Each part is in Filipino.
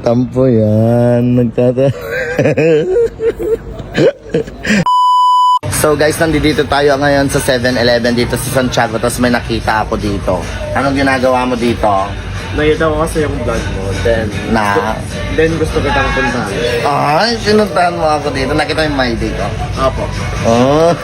Tampo yan. So guys, nandito tayo ngayon sa 7-Eleven dito sa Santiago. Tapos may nakita ako dito. Anong ginagawa mo dito? Nakita ko kasi yung vlog mo, then gusto kitang puntahan. Ay, sinuntahan mo ako dito. Nakita yung my day ko. Apo. Oh.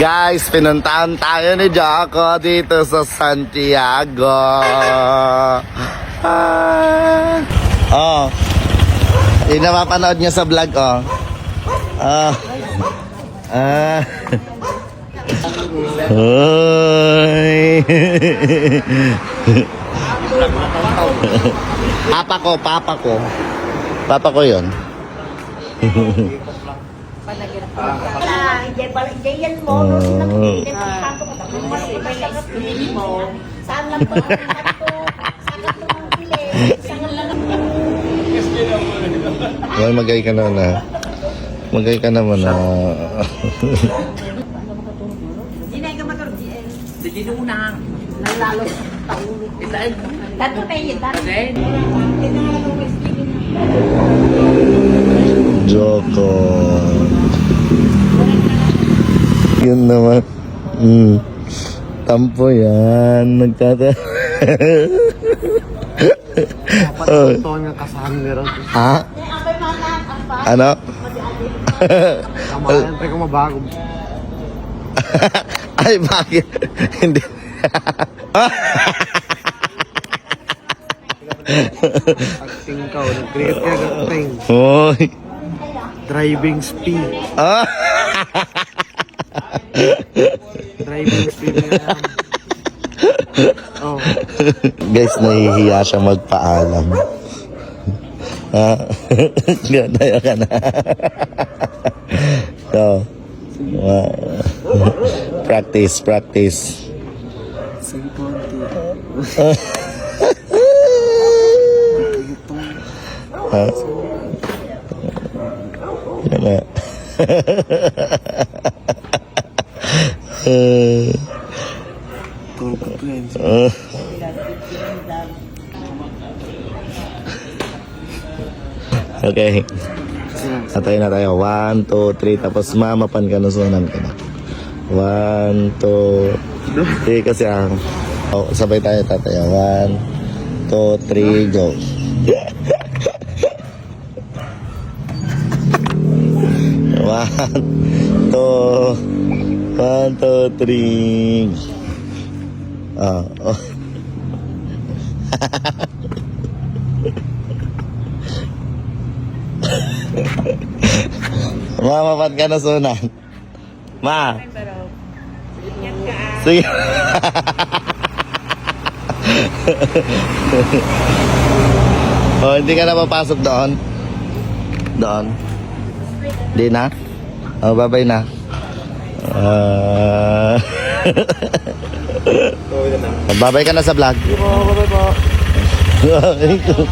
Guys, pinuntahan tayo ni Jocko dito sa Santiago. Oh. Yung napapanood niya sa vlog, oh. Hoy. Papa ko. Papa ko yun. Well, magay ka naman na. Magay ka naman na. Jocko. Yun naman. Tampo yan. Ito nga kasama nila. Ha? Ano? Kamayan tayo kung mabago. Ay, bakit? Hindi. Acting ka, nag-create ka ng acting. Hoy. Driving speed. Driving speed na yan. Oh. Guys, nahihiya siya magpaalam. Ganda ka na. So, practice. Yan na. Okay. Atay na tayo. 1, 2, 3. Tapos mamapan ka na, sunan ka na. 1, 2, 3 kasi ang... Oh, sabay tayo tatayo. 1, 2, 3, go. 1, 2, 3. Oh. Mamapan ka na, sunan. Ma. Sige. Oh, hindi ka na papasok doon. Hindi na? Oh, bye-bye na. Bye-bye ka na sa vlog. Bye-bye po.